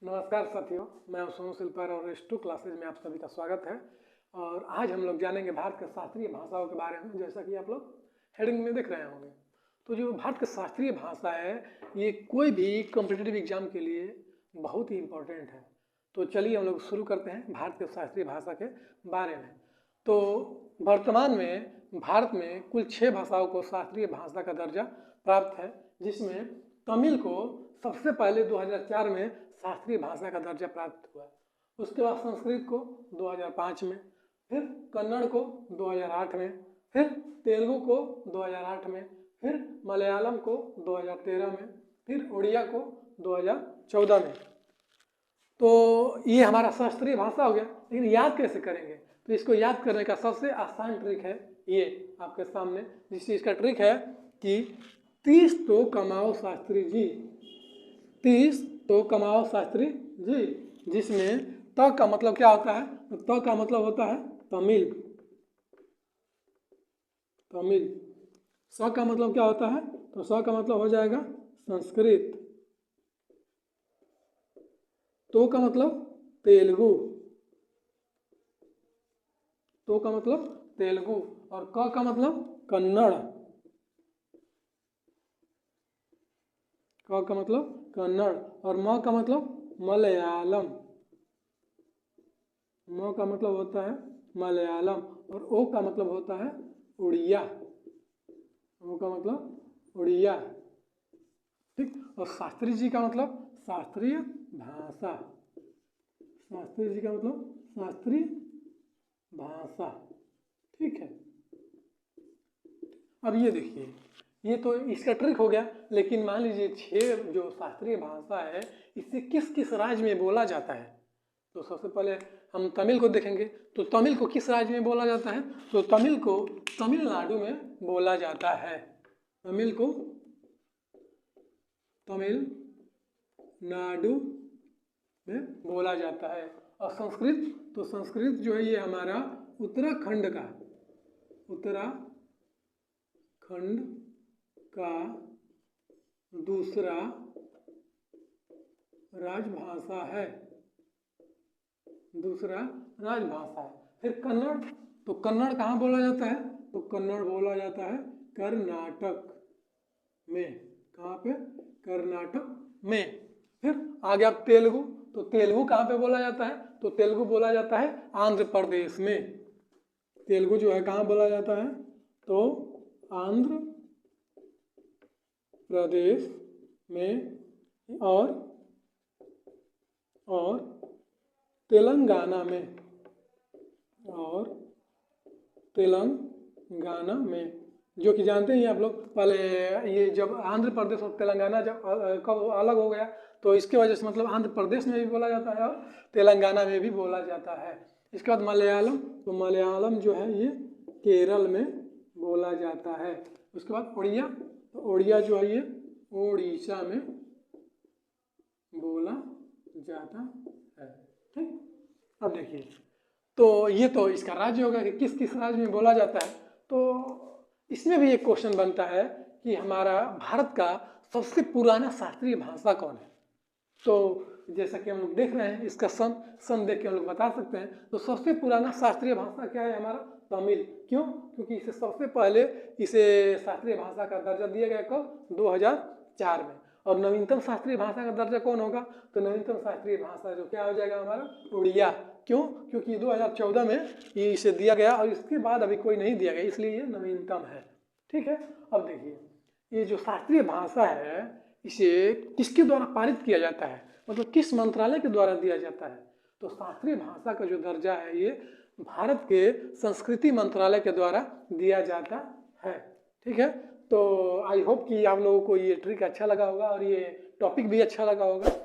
नमस्कार साथियों, मैं हूं सोनू सिल्पर और S2 क्लासेज में आप सभी का स्वागत है। और आज हम लोग जानेंगे भारत के शास्त्रीय भाषाओं के बारे में। जैसा कि आप लोग हेडिंग में देख रहे होंगे, तो जो भारत की शास्त्रीय भाषा है ये कोई भी कॉम्पिटिटिव एग्जाम के लिए बहुत ही इम्पोर्टेंट है। तो चलिए हम लोग शुरू करते हैं भारत के शास्त्रीय भाषा के बारे में। तो वर्तमान में भारत में कुल 6 भाषाओं को शास्त्रीय भाषा का दर्जा प्राप्त है, जिसमें तमिल को सबसे पहले 2004 में शास्त्रीय भाषा का दर्जा प्राप्त हुआ। उसके बाद संस्कृत को 2005 में, फिर कन्नड़ को 2008 में, फिर तेलुगु को 2008 में, फिर मलयालम को 2013 में, फिर उड़िया को 2014 में। तो ये हमारा शास्त्रीय भाषा हो गया। लेकिन याद कैसे करेंगे? तो इसको याद करने का सबसे आसान ट्रिक है ये आपके सामने। जिस चीज़ का ट्रिक है कि 30 तो कमाओ शास्त्री जी, 30 तो कमाओ शास्त्री जी, जिसमें त का मतलब क्या होता है? तो त का मतलब होता है तमिल। तमिल। स का मतलब क्या होता है? तो स का मतलब हो जाएगा संस्कृत। तो का मतलब तेलुगु। तो का मतलब तेलुगु। और क का मतलब कन्नड़। क का मतलब कन्नड़। और म का मतलब मलयालम। म का मतलब होता है मलयालम। और ओ का मतलब होता है उड़िया। ओ का मतलब उड़िया। ठीक। और शास्त्री जी का मतलब शास्त्रीय भाषा। शास्त्री जी का मतलब शास्त्रीय भाषा। ठीक है। अब ये देखिए, ये तो इसका ट्रिक हो गया। लेकिन मान लीजिए 6 जो शास्त्रीय भाषा है इसे किस किस राज्य में बोला जाता है? तो सबसे पहले हम तमिल को देखेंगे। तो तमिल को किस राज्य में बोला जाता है? तो तमिल को तमिलनाडु में बोला जाता है। तमिल को तमिलनाडु में बोला जाता है। और संस्कृत, तो संस्कृत जो है ये हमारा उत्तराखंड का दूसरा राजभाषा है। दूसरा राजभाषा है। फिर कन्नड़, तो कन्नड़ कहाँ बोला जाता है? तो कन्नड़ बोला जाता है कर्नाटक में। कहाँ पे? कर्नाटक में। फिर आ गया तेलुगु, तो तेलुगु कहाँ पे बोला जाता है? तो तेलुगु बोला जाता है आंध्र प्रदेश में। तेलुगु जो है कहाँ बोला जाता है? तो आंध्र प्रदेश में। और तेलंगाना में। और तेलंगाना में, जो कि जानते हैं आप लोग, पहले ये जब आंध्र प्रदेश और तेलंगाना जब कब अलग हो गया, तो इसके वजह से मतलब आंध्र प्रदेश में भी बोला जाता है और तेलंगाना में भी बोला जाता है। इसके बाद मलयालम, तो मलयालम जो है ये केरल में बोला जाता है। उसके बाद उड़िया, तो उड़िया जो है ये उड़ीसा में बोला जाता है। ठीक। अब देखिए, तो ये तो इसका राज्य होगा कि किस किस राज्य में बोला जाता है। तो इसमें भी एक क्वेश्चन बनता है कि हमारा भारत का सबसे पुराना शास्त्रीय भाषा कौन है? तो जैसा कि हम लोग देख रहे हैं, इसका सन देख के हम लोग बता सकते हैं। तो सबसे पुराना शास्त्रीय भाषा क्या है? हमारा तमिल। क्यों? क्योंकि इसे सबसे पहले इसे शास्त्रीय भाषा का दर्जा दिया गया कब? 2004 में। और नवीनतम शास्त्रीय भाषा का दर्जा कौन होगा? तो नवीनतम शास्त्रीय भाषा जो क्या हो जाएगा हमारा? उड़िया। क्यों? क्योंकि 2014 में ये इसे दिया गया और इसके बाद अभी कोई नहीं दिया गया, इसलिए ये नवीनतम है। ठीक है। अब देखिए, ये जो शास्त्रीय भाषा है इसे किसके द्वारा पारित किया जाता है? मतलब किस मंत्रालय के द्वारा दिया जाता है? तो शास्त्रीय भाषा का जो दर्जा है ये भारत के संस्कृति मंत्रालय के द्वारा दिया जाता है। ठीक है। तो आई होप कि आप लोगों को ये ट्रिक अच्छा लगा होगा और ये टॉपिक भी अच्छा लगा होगा।